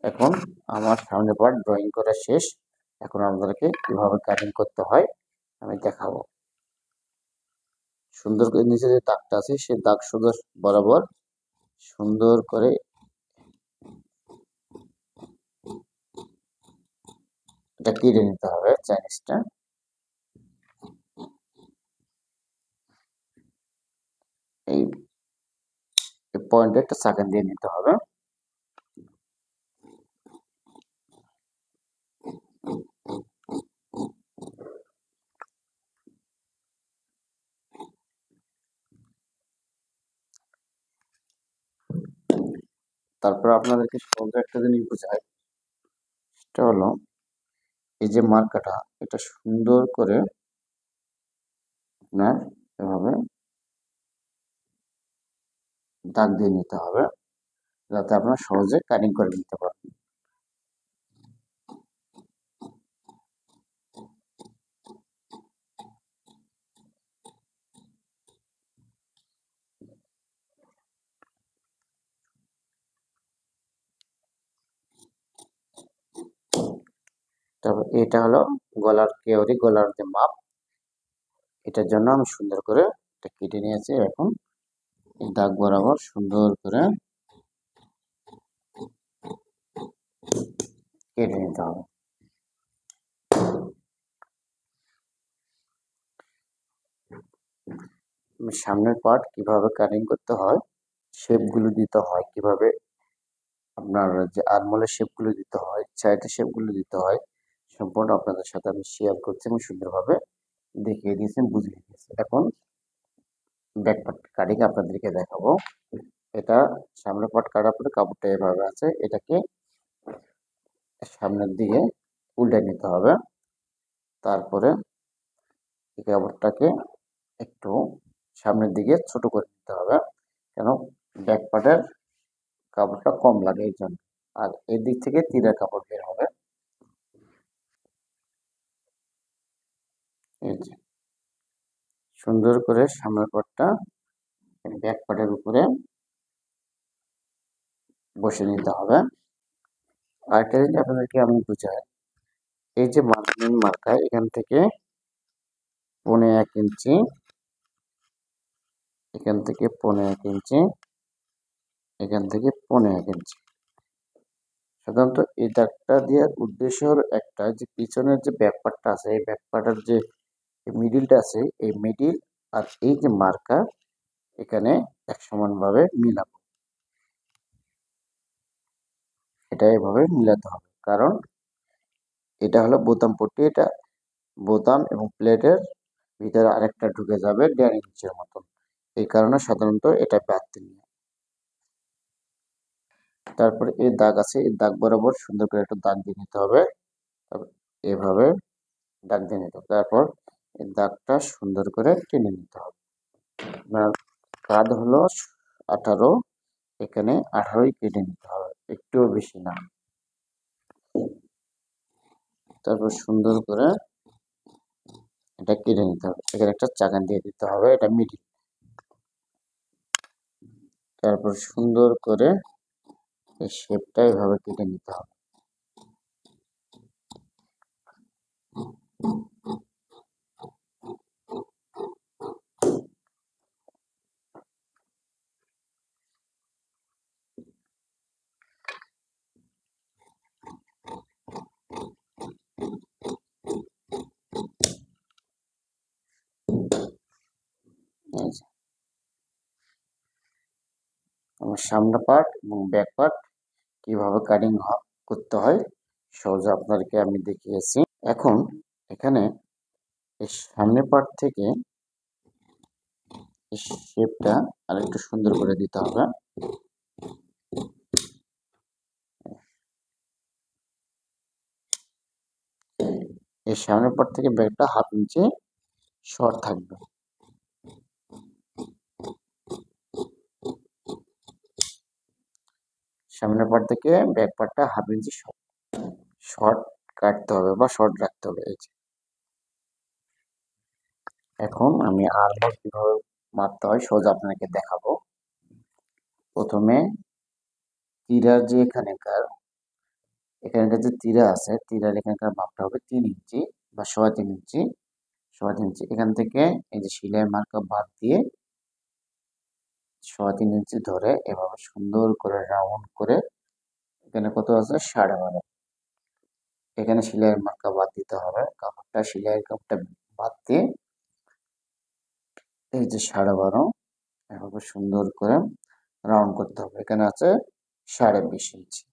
এখন আমার সামনে পার্ট ড্রয়িং করা শেষ। এখন আপনাদেরকে কিভাবে কাটিং করতে হয় আমি দেখাবো। সুন্দর করে নিচে যে দাগটা আছে সেই দাগ সুন্দর বরাবর সুন্দর করে এটা কেটে নিতে হবে চাইনিজটা। এই পয়েন্টে একটা সাকেন দিয়ে নিতে হবে। তারপর আপনাদেরকে সহজে একটা জিনিস বোঝায়, সেটা হলো এই যে মার্কাটা এটা সুন্দর করে আপনার এভাবে দাগ দিয়ে নিতে হবে, যাতে আপনার সহজে কাটিং করে নিতে পারেন। তারপর এটা হলো গলার কেওরি, গলার যে মাপ, এটার জন্য আমি সুন্দর করে এটা কেটে নিয়েছি। এখন এই দাগ বরাবর সুন্দর করে কেটে নিতে হবে। সামনের পার্ট কিভাবে কাটিং করতে হয়, শেপগুলো দিতে হয় কিভাবে, আপনার যে আর্মহোলের শেপগুলো দিতে হয়, সাইডের শেপগুলো দিতে হয়, সম্পূর্ণ আপনাদের সাথে আমি শেয়ার করছি এবং সুন্দরভাবে দেখিয়ে দিয়েছি, বুঝিয়ে দিয়েছি। এখন ব্যাক পার্ট কাটিং আপনাদেরকে দেখাবো। এটা সামনের পার্ট কাটার পরে কাপড়টা এভাবে আছে, এটাকে সামনের দিকে উল্টে নিতে হবে। তারপরে এই কাপড়টাকে একটু সামনের দিকে ছোট করে নিতে হবে, কেন ব্যাক পার্টের কাপড়টা কম লাগে এই জন্য। আর এই দিক থেকে তীরের কাপড় বের হবে। এই যে সুন্দর করে সামনের পার্টটা ব্যাক পার্টের উপরে বসে নিতে হবে। আরেকটা জিনিস আপনাদেরকে আমি বুঝাই, এই যে মার্কিং মার্কা এখান থেকে 1.5 ইঞ্চি, এখান থেকে 1.5 ইঞ্চি, এখান থেকে 1.5 ইঞ্চি। সাধারণত এই দাগটা দেওয়ার উদ্দেশ্য হলো একটা, যে পিছনের যে ব্যাক পার্টটা আছে এই ব্যাক পার্টের যে মিডিলটা আছে এই মিডিল আর এই যে মার্কা এখানে এক সমানভাবে মিলাবো। এটা এভাবে মিলাতে হবে, কারণ এটা হলো বোতাম পট্টি, এটা বোতাম এবং প্লেটের ভিতরে আরেকটা ঢুকে যাবে 1.5 ইঞ্চির মতন, এই কারণে সাধারণত এটা বাড়তি নিয়ে। তারপরে এই দাগ আছে, এই দাগ বরাবর সুন্দর করে একটা দাগ দিয়ে নিতে হবে। এভাবে দাগ দিয়ে নিতে হবে। তারপর এই দাগটা সুন্দর করে টেনে নিতে হবে। আপনার কাঁধ হলো 18, এখানে 18ই কেটে নিতে হবে, একটুও বেশি না। তারপর সুন্দর করে এটা কেটে নিতে হবে, এখানে একটা চাকান দিয়ে দিতে হবে, এটা মিডিল। তারপর সুন্দর করে এই শেপটা এভাবে কেটে নিতে হবে। এই যে আমার সামনে পার্ট এবং ব্যাক পার্ট কিভাবে কাটিং করতে হয় সহজে আপনাদেরকে আমি দেখিয়েছি। এখন এখানে এই সামনের পার্ট থেকে এই শেপটা আর একটু সুন্দর করে দিতে হবে। এই সামনের পার্ট থেকে ব্যাকটা 1/2 ইঞ্চি শর্ট থাকবে। সামনের পার্ট থেকে ব্যাক পার্টটা 1/2 ইঞ্চি শর্ট কাটতে হবে বা শর্ট রাখতে হবে। এই যে এখন আমি আর্মহোল কিভাবে মারতে হয় সোজা আপনাকে দেখাবো। প্রথমে তীরার যে এখানেকার এখানকার যে তীরা আছে তীরার এখানকার মাপটা হবে 3 ইঞ্চি বা 3.5 ইঞ্চি। 3.5 ইঞ্চি এখান থেকে এই যে সেলাই মার্কা বাদ দিয়ে 3.5 ইঞ্চি ধরে এভাবে সুন্দর করে রাউন্ড করে এখানে কত আছে 12.5। এখানে সেলাইয়ের মার্কা বাদ দিতে হবে, কাপড়টা সেলাইয়ের কাপড়টা বাদ দিয়ে এই যে 12.5 এভাবে সুন্দর করে রাউন্ড করতে হবে। এখানে আছে 20.5 ইঞ্চি।